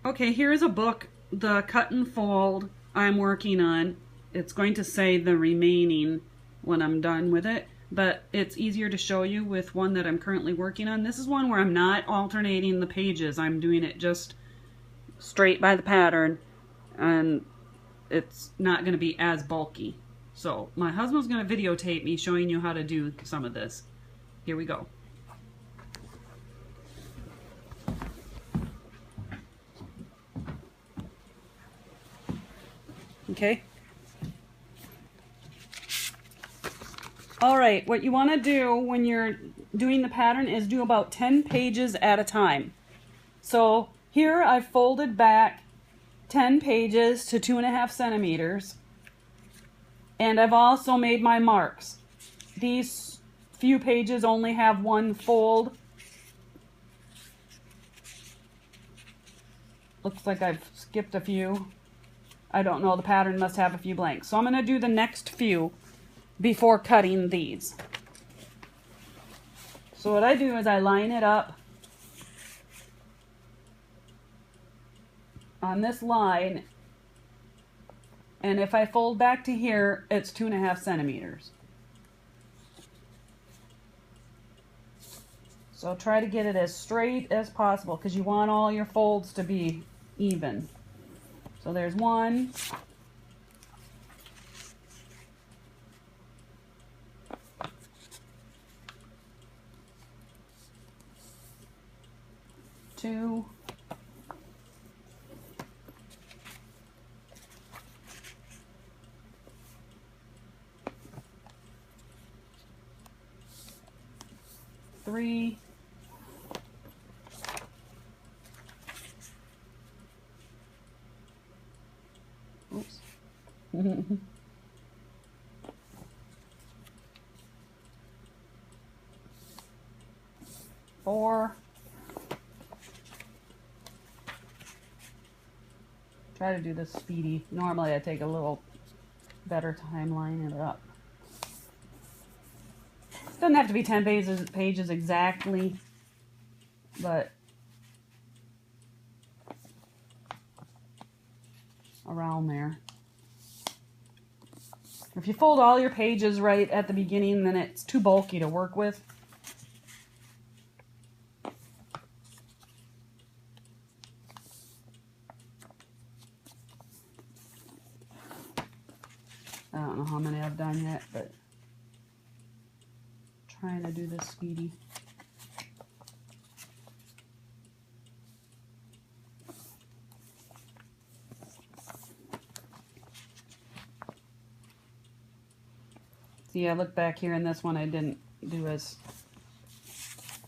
Okay, here's a book, the cut and fold I'm working on. It's going to say the remaining when I'm done with it, but it's easier to show you with one that I'm currently working on. This is one where I'm not alternating the pages. I'm doing it just straight by the pattern, and it's not going to be as bulky. So my husband's going to videotape me showing you how to do some of this. Here we go. Okay. All right, what you want to do when you're doing the pattern is do about 10 pages at a time. So here I've folded back 10 pages to 2.5 centimeters. And I've also made my marks. These few pages only have one fold. Looks like I've skipped a few. I don't know, the pattern must have a few blanks. So I'm going to do the next few before cutting these. So what I do is I line it up on this line, and if I fold back to here, it's 2.5 centimeters. So try to get it as straight as possible because you want all your folds to be even. So there's one. Two. Three. Oops. 4. Try to do this speedy. Normally I take a little better time lining it up. It doesn't have to be 10 pages exactly, but around there. If you fold all your pages right at the beginning, then it's too bulky to work with. I don't know how many I've done yet, but trying to do this speedy. See, I look back here in this one, I didn't do as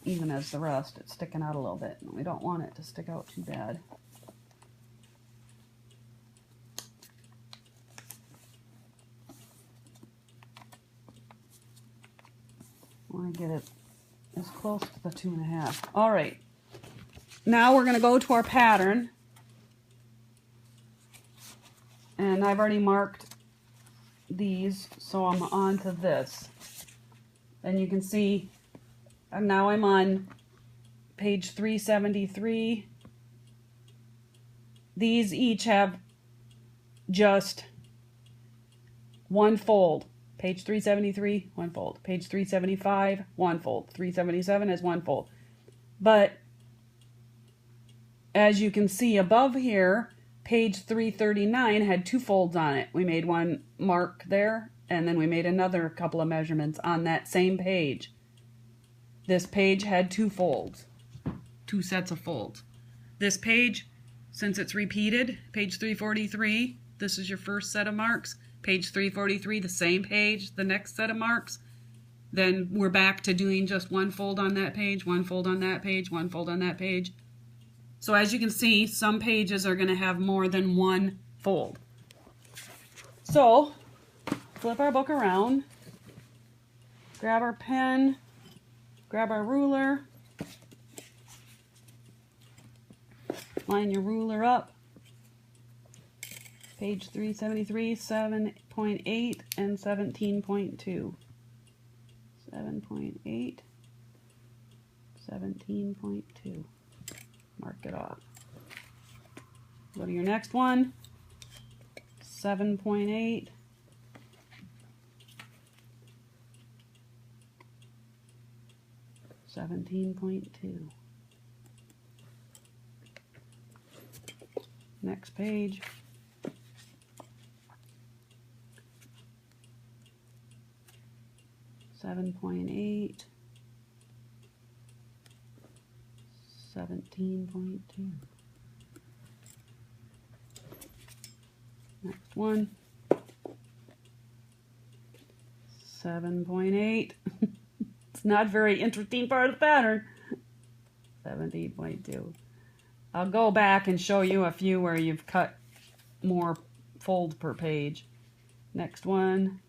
even as the rest. It's sticking out a little bit. We don't want it to stick out too bad. I want to get it as close to the 2.5. All right. Now we're going to go to our pattern. And I've already marked these, so I'm on to this. And you can see now I'm on page 373. These each have just one fold. Page 373, one fold. Page 375, one fold. 377 is one fold. But as you can see above here, page 339 had 2 folds on it. We made one mark there, and then we made another couple of measurements on that same page. This page had 2 folds, 2 sets of folds. This page, since it's repeated, page 343, this is your first set of marks. Page 343, the same page, the next set of marks. Then we're back to doing just one fold on that page, one fold on that page, one fold on that page. So as you can see, some pages are going to have more than one fold. So flip our book around, grab our pen, grab our ruler, line your ruler up. Page 373, 7.8 and 17.2. 7.8, 17.2. Mark it off. Go to your next one. 7.8. 17.2. Next page. 7.8. 17.2. Next one. 7.8. It's not a very interesting part of the pattern. 17.2. I'll go back and show you a few where you've cut more folds per page. Next one.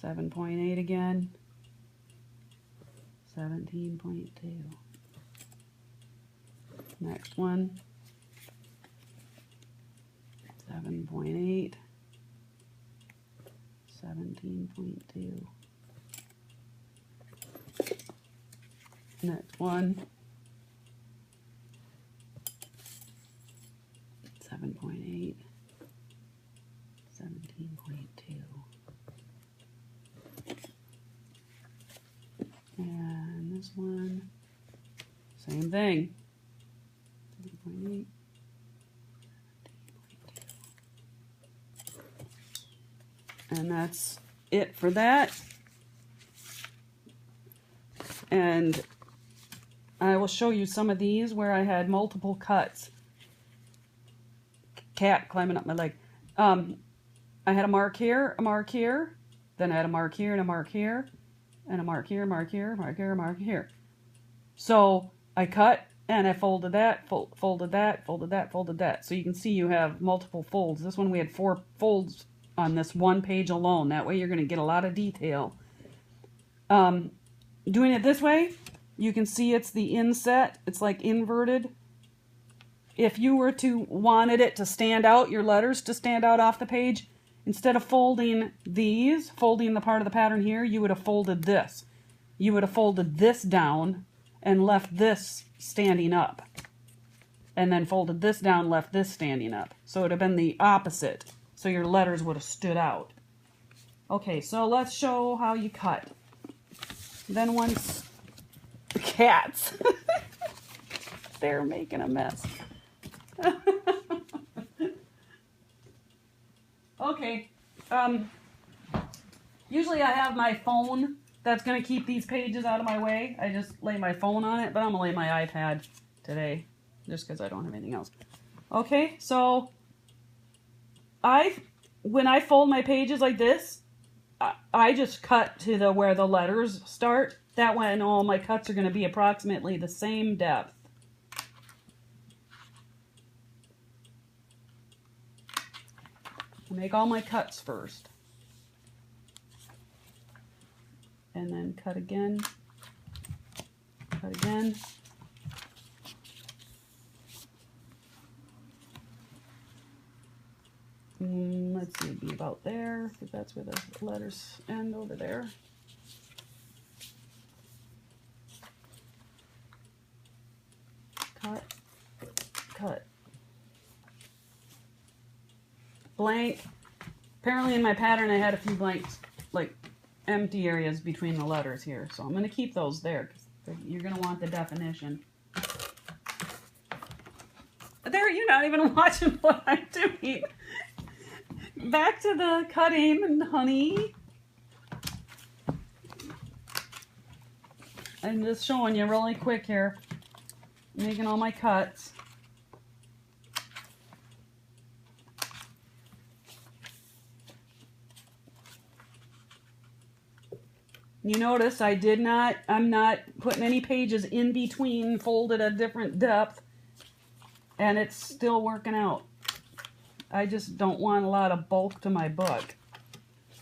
7.8 again. 17.2. Next one. 7.8. 17.2. Next one. 7.8. 17.2. And this one, same thing. 7.8. And that's it for that. And I will show you some of these where I had multiple cuts. Cat climbing up my leg. I had a mark here, then I had a mark here and a mark here, and a mark here, mark here, mark here, mark here. So I cut and I folded that, folded that, folded that, folded that. So you can see you have multiple folds. This one we had 4 folds on this one page alone. That way you're going to get a lot of detail. Doing it this way, you can see it's the inset. It's like inverted. If you were to wanted it to stand out, your letters to stand out off the page, instead of folding these, folding the part of the pattern here, you would have folded this. You would have folded this down and left this standing up. And then folded this down, left this standing up. So it would have been the opposite. So your letters would have stood out. Okay, so let's show how you cut. Then once cats, they're making a mess. Okay, usually I have my phone that's going to keep these pages out of my way. I just lay my phone on it, but I'm going to lay my iPad today just because I don't have anything else. Okay, so when I fold my pages like this, I just cut to where the letters start. That way I know all my cuts are going to be approximately the same depth. I make all my cuts first. And then cut again. Cut again. Let's see, it'd be about there, because that's where the letters end, over there. Cut, cut. Blank. Apparently in my pattern I had a few blanks, like empty areas between the letters here, so I'm going to keep those there, because you're going to want the definition. There, you're not even watching what I'm doing. Back to the cutting, honey. I'm just showing you really quick here. Making all my cuts. You notice I'm not putting any pages in between, folded at different depth, and it's still working out. I just don't want a lot of bulk to my book.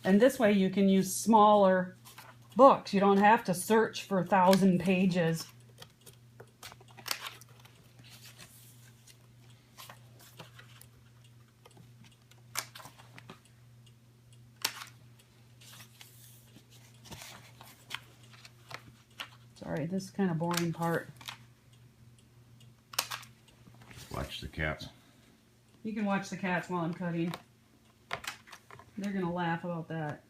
And this way you can use smaller books. You don't have to search for 1,000 pages. Sorry, this is kind of boring part. Watch the cats. You can watch the cats while I'm cutting. They're going to laugh about that.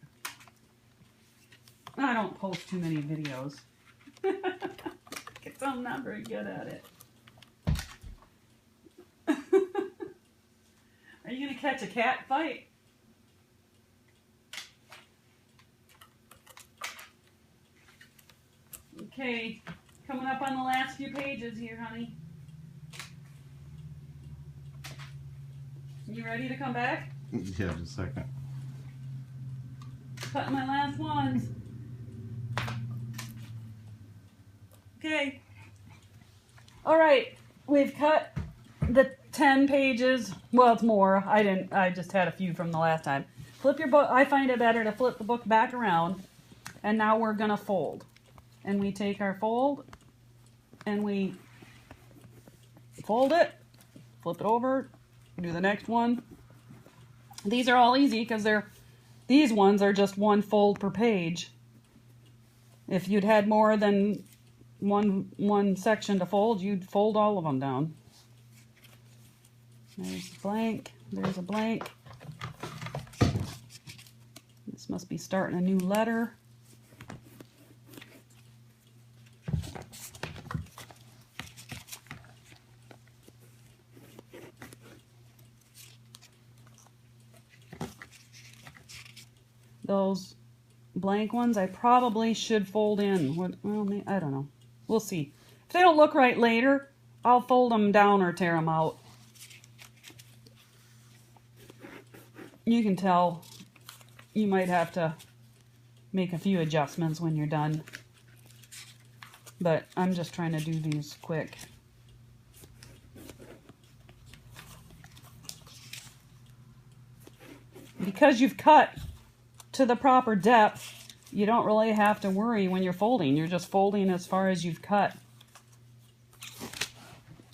I don't post too many videos. Because I'm not very good at it. Are you going to catch a cat fight? Okay, coming up on the last few pages here, honey. You ready to come back? Yeah, just a second. Cutting my last ones. Okay. All right, we've cut the 10 pages. Well, it's more. I just had a few from the last time. Flip your book. I find it better to flip the book back around. And now we're going to fold. And we take our fold and we fold it, flip it over, do the next one. These are all easy because these ones are just one fold per page. If you'd had more than one section to fold, you'd fold all of them down. There's a blank, there's a blank. This must be starting a new letter. Those blank ones I probably should fold in. Well, I don't know. We'll see. If they don't look right later, I'll fold them down or tear them out. You can tell you might have to make a few adjustments when you're done. But I'm just trying to do these quick. Because you've cut to the proper depth, you don't really have to worry when you're folding. You're just folding as far as you've cut.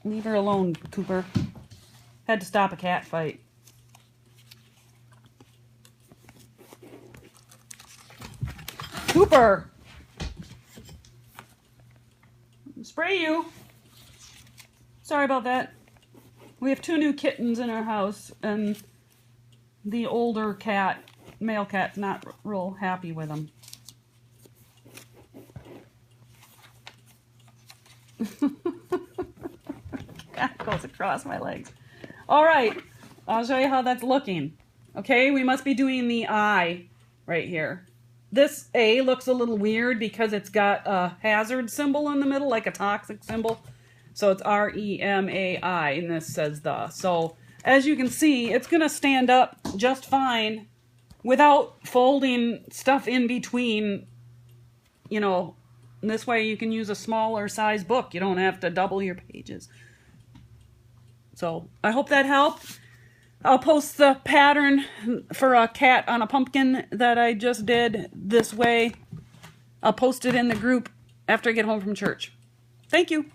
Leave her alone, Cooper. Had to stop a cat fight. Cooper! Spray you! Sorry about that. We have 2 new kittens in our house, and the older cat, male cat's not real happy with them. Cat goes across my legs. All right, I'll show you how that's looking. Okay, we must be doing the I right here. This A looks a little weird because it's got a hazard symbol in the middle, like a toxic symbol. So it's R-E-M-A-I, and this says the. So as you can see, it's going to stand up just fine without folding stuff in between, you know. This way you can use a smaller size book. You don't have to double your pages. So I hope that helped. I'll post the pattern for a cat on a pumpkin that I just did this way. I'll post it in the group after I get home from church. Thank you.